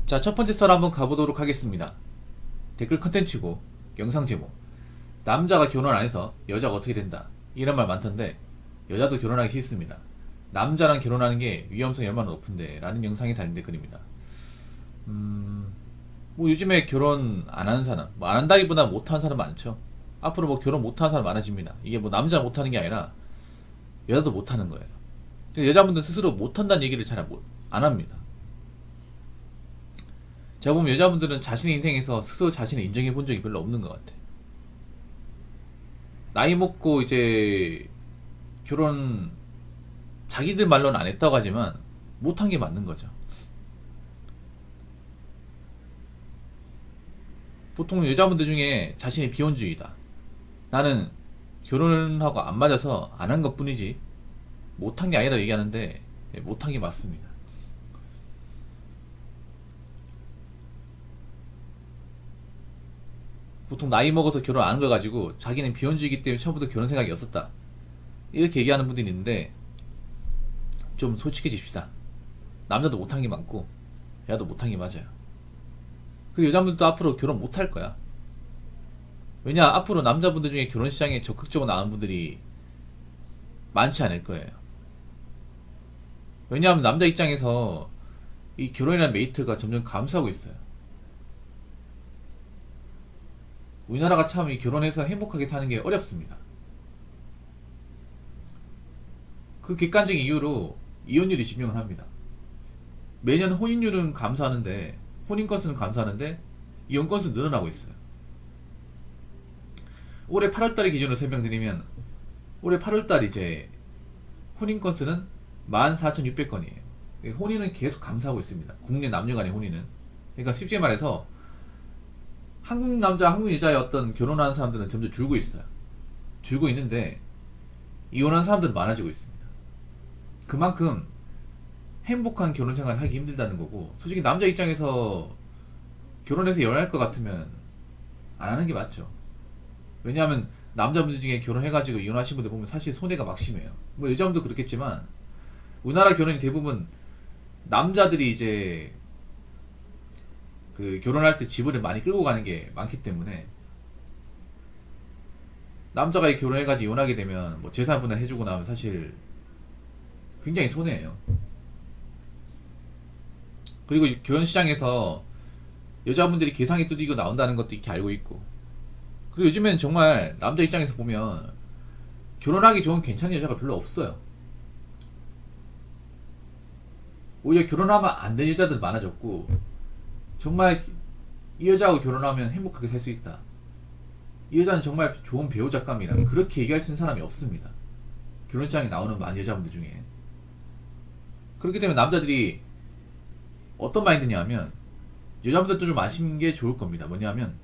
자, 첫 번째 썰 한번 가보도록 하겠습니다. 댓글 컨텐츠고 영상 제목, 남자가 결혼 안 해서 여자가 어떻게 된다, 이런 말 많던데 여자도 결혼하기 싫습니다. 남자랑 결혼하는 게 위험성이 얼마나 높은데 라는 영상이 달린 댓글입니다. 뭐 요즘에 결혼 안 하는 사람, 뭐 안 한다기보다 못 하는 사람 많죠. 앞으로 뭐 결혼 못 하는 사람 많아집니다. 이게 뭐 남자 못 하는 게 아니라 여자도 못 하는 거예요. 여자분들 스스로 못 한다는 얘기를 잘 안 합니다. 제가 보면 여자분들은 자신의 인생에서 스스로 자신을 인정해 본 적이 별로 없는 것 같아. 나이 먹고 이제 결혼 자기들 말로는 안 했다고 하지만 못한 게 맞는 거죠. 보통 여자분들 중에 자신이 비혼주의다, 나는 결혼하고 안 맞아서 안 한 것 뿐이지 못한 게 아니라 얘기하는데, 못한 게 맞습니다. 보통 나이 먹어서 결혼 안 한 거 가지고 자기는 비혼주의이기 때문에 처음부터 결혼 생각이 없었다, 이렇게 얘기하는 분들이 있는데, 좀 솔직해집시다. 남자도 못한 게 많고 여자도 못한 게 맞아요. 그 여자분들도 앞으로 결혼 못 할 거야. 왜냐, 앞으로 남자분들 중에 결혼 시장에 적극적으로 나오는 분들이 많지 않을 거예요. 왜냐하면 남자 입장에서 이 결혼이라는 메리트가 점점 감소하고 있어요. 우리나라가 참 이 결혼해서 행복하게 사는 게 어렵습니다. 그 객관적인 이유로 이혼율이 증명을 합니다. 매년 혼인율은 감소하는데, 혼인 건수는 감소하는데 이혼 건수는 늘어나고 있어요. 올해 8월달 기준으로 설명드리면, 올해 8월달 이제 혼인 건수는 14,600건이에요. 혼인은 계속 감소하고 있습니다. 국내 남녀 간의 혼인은. 그러니까 쉽게 말해서 한국 남자, 한국 여자의 어떤 결혼하는 사람들은 점점 줄고 있어요. 줄고 있는데 이혼한 사람들은 많아지고 있습니다. 그만큼 행복한 결혼 생활을 하기 힘들다는 거고, 솔직히 남자 입장에서 결혼해서 연애할 것 같으면 안 하는 게 맞죠. 왜냐하면 남자분들 중에 결혼해가지고 이혼하신 분들 보면 사실 손해가 막심해요. 뭐 여자분도 그렇겠지만 우리나라 결혼이 대부분 남자들이 이제 그 결혼할 때 지분을 많이 끌고 가는 게 많기 때문에, 남자가 결혼해가지고 이혼하게 되면 뭐 재산 분할 해주고 나면 사실 굉장히 손해예요. 그리고 결혼 시장에서 여자분들이 계상이 뚜디고 나온다는 것도 이렇게 알고 있고, 그리고 요즘엔 정말 남자 입장에서 보면 결혼하기 좋은 괜찮은 여자가 별로 없어요. 오히려 결혼하면 안 된 여자들 많아졌고, 정말 이 여자하고 결혼하면 행복하게 살 수 있다, 이 여자는 정말 좋은 배우 작감이다, 그렇게 얘기할 수 있는 사람이 없습니다. 결혼장에 나오는 많은 여자분들 중에. 그렇기 때문에 남자들이 어떤 마인드냐 하면, 여자분들도 좀 아시는 게 좋을 겁니다. 뭐냐면,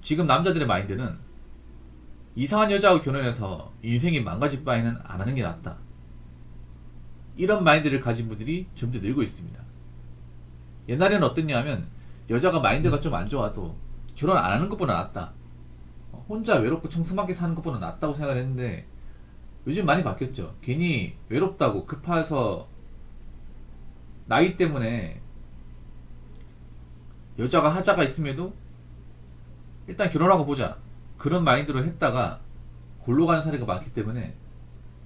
지금 남자들의 마인드는 이상한 여자하고 결혼해서 인생이 망가질 바에는 안 하는 게 낫다, 이런 마인드를 가진 분들이 점점 늘고 있습니다. 옛날에는 어땠냐 하면, 여자가 마인드가 좀 안 좋아도 결혼 안 하는 것보다 낫다, 혼자 외롭고 청승맞게 사는 것보다 낫다고 생각을 했는데, 요즘 많이 바뀌었죠. 괜히 외롭다고 급해서 나이 때문에 여자가 하자가 있음에도 일단 결혼하고 보자, 그런 마인드로 했다가 골로 가는 사례가 많기 때문에,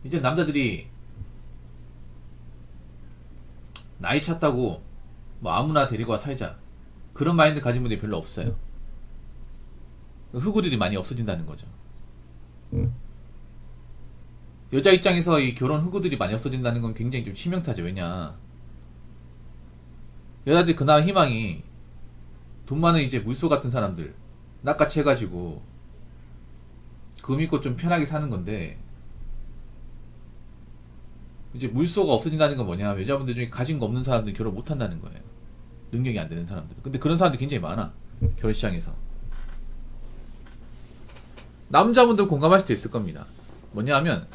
이제 남자들이 나이 찼다고 뭐 아무나 데리고 와 살자, 그런 마인드 가진 분들이 별로 없어요. 흑우들이 많이 없어진다는 거죠. 여자 입장에서 이 결혼 흑우들이 많이 없어진다는 건 굉장히 좀 치명타죠. 왜냐, 여자들 그나마 희망이 돈 많은 이제 물소 같은 사람들 낚아채 가지고 그거 믿고 좀 편하게 사는 건데, 이제 물소가 없어진다는 건 뭐냐, 여자분들 중에 가진 거 없는 사람들은 결혼 못 한다는 거예요. 능력이 안 되는 사람들. 근데 그런 사람들이 굉장히 많아, 결혼 시장에서. 남자분들 공감할 수도 있을 겁니다. 뭐냐 하면,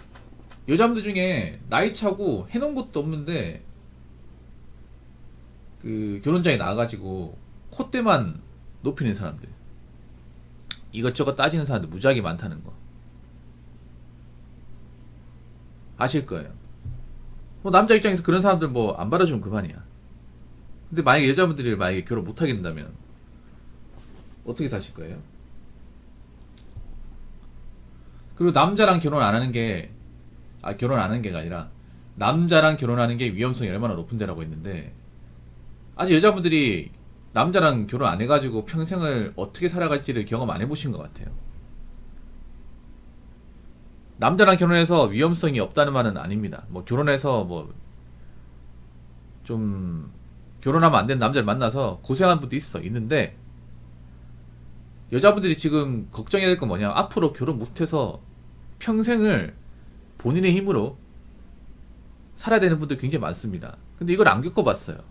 여자분들 중에 나이 차고 해놓은 것도 없는데 그 결혼장에 나와가지고 콧대만 높이는 사람들, 이것저것 따지는 사람들 무지하게 많다는 거 아실 거예요. 뭐 남자 입장에서 그런 사람들 뭐 안 받아주면 그만이야. 근데 만약에 여자분들이 만약에 결혼 못 하게 된다면 어떻게 사실 거예요? 그리고 남자랑 결혼 안 하는 게, 결혼 안 하는 게가 아니라 남자랑 결혼하는 게 위험성이 얼마나 높은데라고 했는데, 아직 여자분들이 남자랑 결혼 안 해가지고 평생을 어떻게 살아갈지를 경험 안 해보신 것 같아요. 남자랑 결혼해서 위험성이 없다는 말은 아닙니다. 뭐 결혼해서 뭐 좀 결혼하면 안 되는 남자를 만나서 고생하는 분도 있는데, 여자분들이 지금 걱정해야 될 건 뭐냐, 앞으로 결혼 못해서 평생을 본인의 힘으로 살아야 되는 분들 굉장히 많습니다. 근데 이걸 안 겪어봤어요.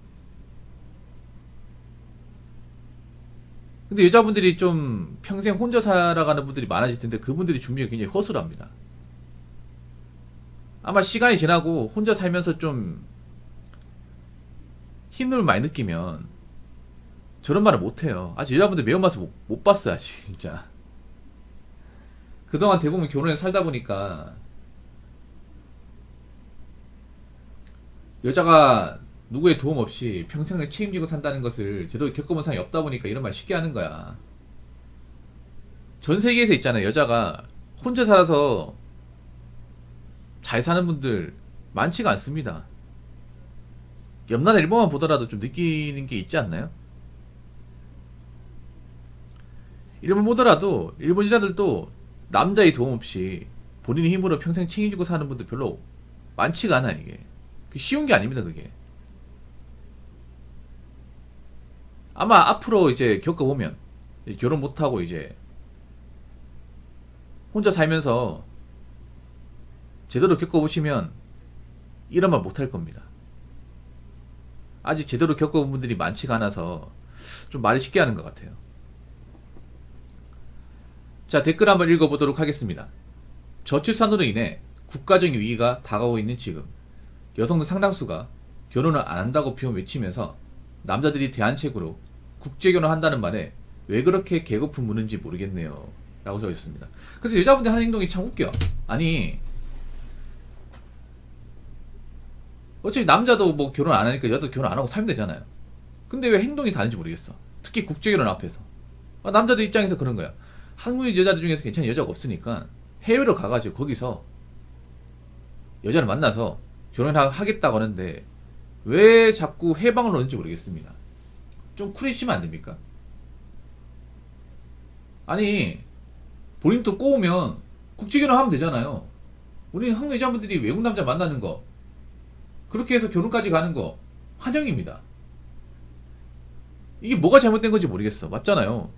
근데 여자분들이 좀 평생 혼자 살아가는 분들이 많아질 텐데, 그분들이 준비가 굉장히 허술합니다. 아마 시간이 지나고 혼자 살면서 좀 힘을 많이 느끼면 저런 말을 못해요. 아직 여자분들 매운맛을 못 봤어요, 아직, 진짜. 그동안 대부분 결혼해서 살다 보니까 여자가 누구의 도움 없이 평생을 책임지고 산다는 것을 제대로 겪어본 사람이 없다 보니까 이런 말 쉽게 하는 거야. 전 세계에서 있잖아요, 여자가 혼자 살아서 잘 사는 분들 많지가 않습니다. 옆나라 일본만 보더라도 좀 느끼는 게 있지 않나요? 일본 보더라도 일본 여자들도 남자의 도움 없이 본인의 힘으로 평생 책임지고 사는 분들 별로 많지가 않아. 이게 쉬운 게 아닙니다, 그게. 아마 앞으로 이제 겪어보면, 결혼 못하고 이제 혼자 살면서 제대로 겪어보시면 이런 말 못할 겁니다. 아직 제대로 겪어본 분들이 많지가 않아서 좀 말이 쉽게 하는 것 같아요. 자, 댓글 한번 읽어보도록 하겠습니다. 저출산으로 인해 국가적인 위기가 다가오고 있는 지금, 여성들 상당수가 결혼을 안 한다고 비움 외치면서 남자들이 대안책으로 국제결혼 한다는 말에 왜 그렇게 개거품 무는지 모르겠네요, 라고 적으셨습니다. 그래서 여자분들 하는 행동이 참 웃겨. 아니, 어차피 남자도 뭐 결혼 안 하니까 여자도 결혼 안 하고 살면 되잖아요. 근데 왜 행동이 다른지 모르겠어. 특히 국제결혼 앞에서. 남자들 입장에서 그런 거야. 한국 여자들 중에서 괜찮은 여자가 없으니까 해외로 가가지고 거기서 여자를 만나서 결혼하겠다고 하는데 왜 자꾸 해방을 넣는지 모르겠습니다. 좀 쿨해지면 안 됩니까? 아니, 본인도 꼬우면 국제결혼 하면 되잖아요. 우리는 한국 여자분들이 외국 남자 만나는 거, 그렇게 해서 결혼까지 가는 거 환영입니다. 이게 뭐가 잘못된 건지 모르겠어. 맞잖아요.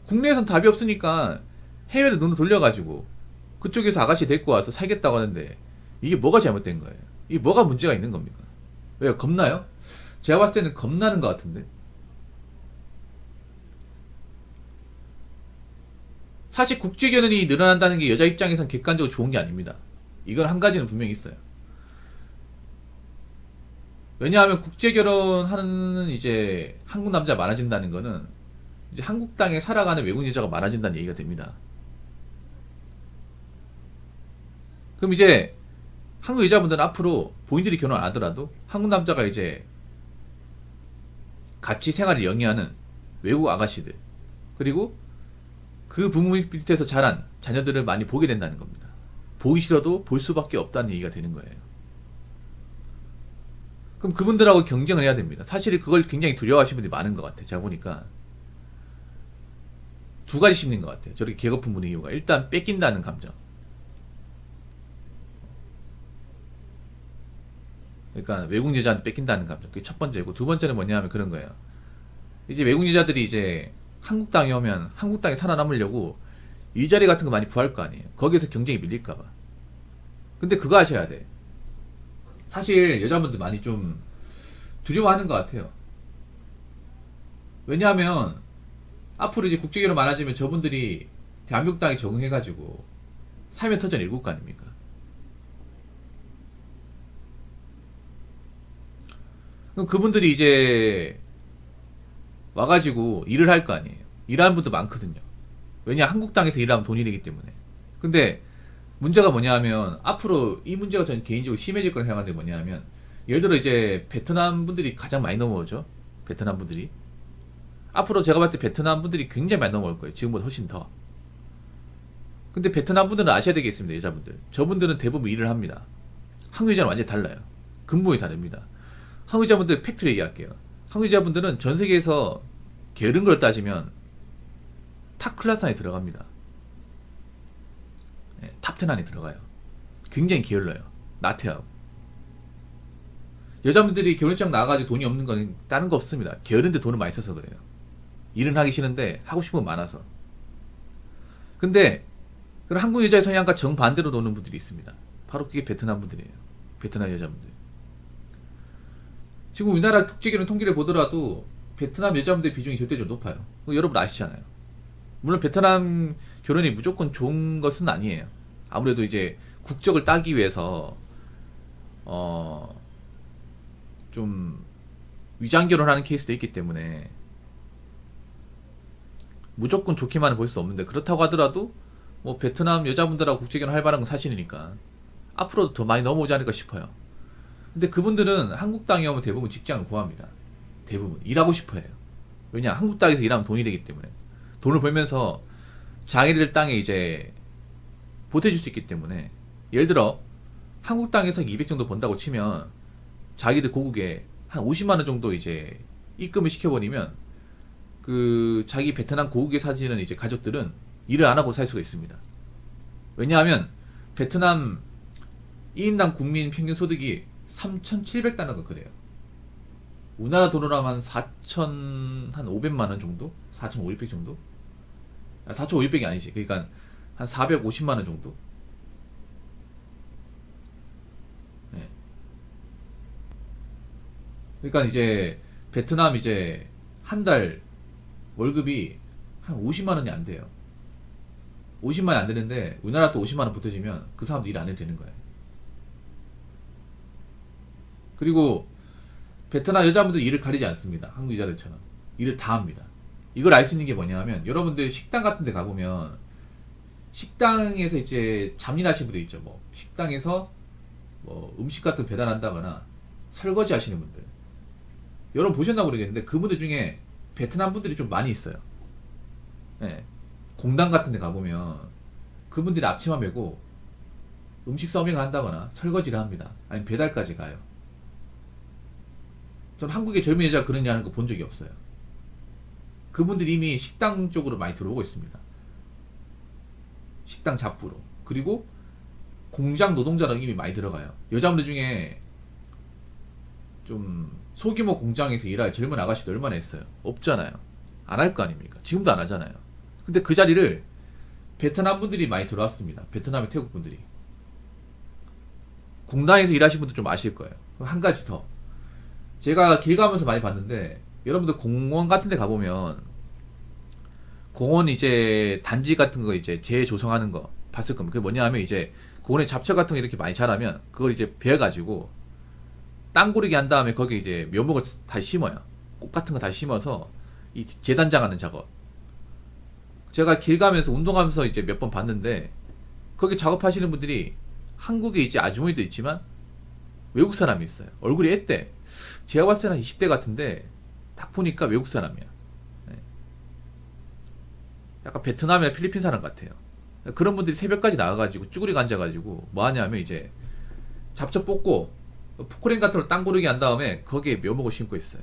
국내에선 답이 없으니까 해외로 눈을 돌려가지고 그쪽에서 아가씨 데리고 와서 살겠다고 하는데, 이게 뭐가 잘못된 거예요? 이게 뭐가 문제가 있는 겁니까? 왜요? 겁나요? 제가 봤을 때는 겁나는 것 같은데. 사실 국제결혼이 늘어난다는 게 여자 입장에선 객관적으로 좋은 게 아닙니다. 이건 한 가지는 분명히 있어요. 왜냐하면 국제결혼하는 이제 한국 남자 많아진다는 거는 이제 한국 땅에 살아가는 외국 여자가 많아진다는 얘기가 됩니다. 그럼 이제 한국 여자분들은 앞으로 본인들이 결혼 안 하더라도 한국 남자가 이제 같이 생활을 영위하는 외국 아가씨들, 그리고 그 부모 밑에서 자란 자녀들을 많이 보게 된다는 겁니다. 보기 싫어도 볼 수밖에 없다는 얘기가 되는 거예요. 그럼 그분들하고 경쟁을 해야 됩니다. 사실 그걸 굉장히 두려워하시는 분들이 많은 것 같아요. 제가 보니까 두 가지 심리인 것 같아요. 저렇게 개거품 부는 이유가, 일단 뺏긴다는 감정. 그러니까 외국 여자한테 뺏긴다는 감정. 그게 첫 번째고, 두 번째는 뭐냐면 그런 거예요. 이제 외국 여자들이 이제 한국 땅에 오면 한국 땅에 살아남으려고 일자리 같은 거 많이 구할 거 아니에요. 거기에서 경쟁이 밀릴까봐. 근데 그거 하셔야 돼. 사실 여자분들 많이 좀 두려워하는 것 같아요. 왜냐하면 앞으로 이제 국제결혼 많아지면 저분들이 대한민국 땅에 적응해가지고 삶의 터전을 읽을 거 아닙니까? 그럼 그분들이 이제 와가지고 일을 할 거 아니에요. 일하는 분도 많거든요. 왜냐, 한국 땅에서 일하면 돈이 되기 때문에. 근데 문제가 뭐냐 하면, 앞으로 이 문제가 전 개인적으로 심해질 거라 생각하는데 뭐냐 하면, 예를 들어 이제 베트남 분들이 가장 많이 넘어오죠. 베트남 분들이. 앞으로 제가 봤을 때 베트남 분들이 굉장히 많이 넘어올 거예요. 지금보다 훨씬 더. 근데 베트남 분들은 아셔야 되겠습니다. 여자분들. 저분들은 대부분 일을 합니다. 한국 여자는 완전히 달라요. 근본이 다릅니다. 한국 여자분들 팩트로 얘기할게요. 한국 여자분들은 전 세계에서 게으른 걸 따지면 탑 클래스 안에 들어갑니다. 네, 탑10 안에 들어가요. 굉장히 게을러요. 나태하고. 여자분들이 결혼식 나가가지고 돈이 없는 건 다른 거 없습니다. 게으른데 돈을 많이 써서 그래요. 일은 하기 싫은데 하고 싶은 건 많아서. 근데 그런 한국 여자의 성향과 정반대로 노는 분들이 있습니다. 바로 그게 베트남 분들이에요. 베트남 여자분들. 지금 우리나라 국제결혼 통계를 보더라도 베트남 여자분들 비중이 절대적으로 높아요. 여러분 아시잖아요. 물론 베트남 결혼이 무조건 좋은 것은 아니에요. 아무래도 이제 국적을 따기 위해서 좀 위장 결혼하는 케이스도 있기 때문에 무조건 좋게만은 볼 수 없는데, 그렇다고 하더라도 뭐 베트남 여자분들하고 국제결혼 할 만한 건 사실이니까 앞으로도 더 많이 넘어오지 않을까 싶어요. 근데 그분들은 한국 땅에 오면 대부분 직장을 구합니다. 대부분 일하고 싶어 해요. 왜냐, 한국 땅에서 일하면 돈이 되기 때문에. 돈을 벌면서 자기들 땅에 이제 보태줄 수 있기 때문에. 예를 들어 한국 땅에서 200 정도 번다고 치면 자기들 고국에 한 50만원 정도 이제 입금을 시켜버리면 그 자기 베트남 고국에 사시는 이제 가족들은 일을 안 하고 살 수가 있습니다. 왜냐하면 베트남 1인당 국민 평균 소득이 3,700달러가 그래요. 우리나라 돈으로 하면 한 4,500만원 정도? 4,500 정도? 4,500이 아니지. 그러니까 한 450만원 정도? 네. 그러니까 이제 베트남 이제 한 달 월급이 한 50만원이 안 돼요. 50만원이 안 되는데 우리나라 또 50만원 붙어지면 그 사람도 일 안 해도 되는 거예요. 그리고 베트남 여자분들 일을 가리지 않습니다. 한국 여자들처럼 일을 다 합니다. 이걸 알 수 있는 게 뭐냐 하면, 여러분들 식당 같은 데 가보면 식당에서 이제 잡일하시는 분들 있죠. 뭐 식당에서 뭐 음식 같은 거 배달한다거나 설거지 하시는 분들, 여러분 보셨나 모르겠는데 그분들 중에 베트남 분들이 좀 많이 있어요. 네. 공당 같은 데 가보면 그분들이 앞치마 메고 음식 서빙을 한다거나 설거지를 합니다. 아니면 배달까지 가요. 전 한국의 젊은 여자가 그런 일 하는 거 본 적이 없어요. 그분들이 이미 식당 쪽으로 많이 들어오고 있습니다. 식당 잡부로. 그리고 공장 노동자로 이미 많이 들어가요. 여자분들 중에 좀 소규모 공장에서 일할 젊은 아가씨들 얼마나 있어요? 없잖아요. 안 할 거 아닙니까? 지금도 안 하잖아요. 근데 그 자리를 베트남 분들이 많이 들어왔습니다. 베트남의 태국 분들이. 공장에서 일하신 분들 좀 아실 거예요. 한 가지 더. 제가 길 가면서 많이 봤는데, 여러분들 공원 같은 데 가보면 공원 이제 단지 같은 거 이제 재조성하는 거 봤을 겁니다. 그게 뭐냐 하면 이제 공원에 잡초 같은 거 이렇게 많이 자라면 그걸 이제 베어가지고 땅고르기 한 다음에 거기 이제 묘목을 다시 심어요. 꽃 같은 거 다시 심어서 이 재단장하는 작업. 제가 길 가면서 운동하면서 이제 몇 번 봤는데, 거기 작업하시는 분들이 한국에 이제 아주머니도 있지만 외국 사람이 있어요. 얼굴이 앳대. 제가 봤을 때는 20대 같은데 딱 보니까 외국 사람이야. 네. 약간 베트남이나 필리핀 사람 같아요. 그런 분들이 새벽까지 나가가지고 쭈그리고 앉아가지고 뭐 하냐면 이제 잡초 뽑고 포크레인 같은 걸 땅 고르기 한 다음에 거기에 묘목을 심고 있어요.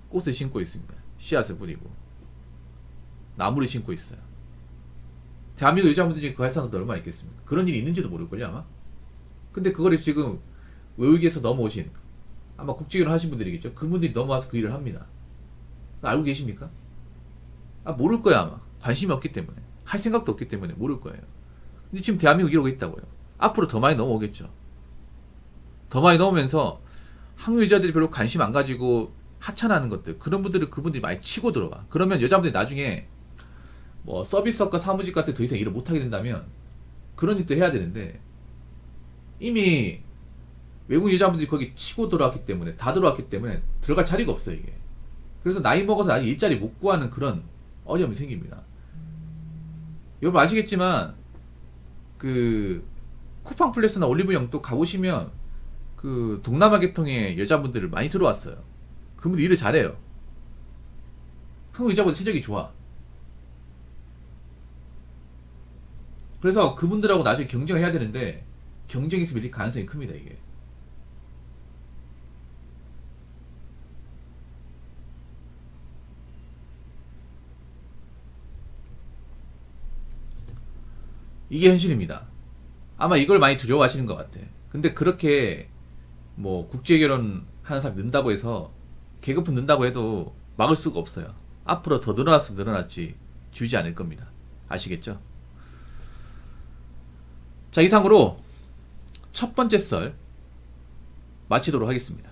꽃을 심고 있습니다. 씨앗을 뿌리고 나무를 심고 있어요. 대한민국 여자분들이 그 할 사람도 얼마나 있겠습니까? 그런 일이 있는지도 모를걸요 아마. 근데 그거를 지금 외국에서 넘어오신 아마 국제결혼 하신 분들이겠죠. 그분들이 넘어와서 그 일을 합니다. 알고 계십니까? 모를 거야 아마. 관심이 없기 때문에, 할 생각도 없기 때문에 모를 거예요. 근데 지금 대한민국 이러고 있다고요. 앞으로 더 많이 넘어오겠죠. 더 많이 넘으면서 한국 여자들이 별로 관심 안 가지고 하찮아하는 것들, 그런 분들을 그분들이 많이 치고 들어와. 그러면 여자분들이 나중에 뭐 서비스업과 사무직 같은 더 이상 일을 못하게 된다면 그런 일도 해야 되는데, 이미 외국 여자분들이 거기 치고 들어왔기 때문에, 다 들어왔기 때문에 들어갈 자리가 없어요 이게. 그래서 나이 먹어서 아직 일자리 못 구하는 그런 어려움이 생깁니다. 여러분 아시겠지만 그 쿠팡 플러스나 올리브영 또 가보시면 그 동남아 계통의 여자분들을 많이 들어왔어요. 그분들 일을 잘해요. 한국 여자보다 실력이 좋아. 그래서 그분들하고 나중에 경쟁을 해야 되는데 경쟁에서 밀릴 가능성이 큽니다. 이게. 이게 현실입니다. 아마 이걸 많이 두려워하시는 것 같아. 근데 그렇게 뭐 국제결혼 하는 사람이 는다고 해서 계급은 는다고 해도 막을 수가 없어요. 앞으로 더 늘어났으면 늘어났지 줄지 않을 겁니다. 아시겠죠? 자, 이상으로 첫 번째 썰 마치도록 하겠습니다.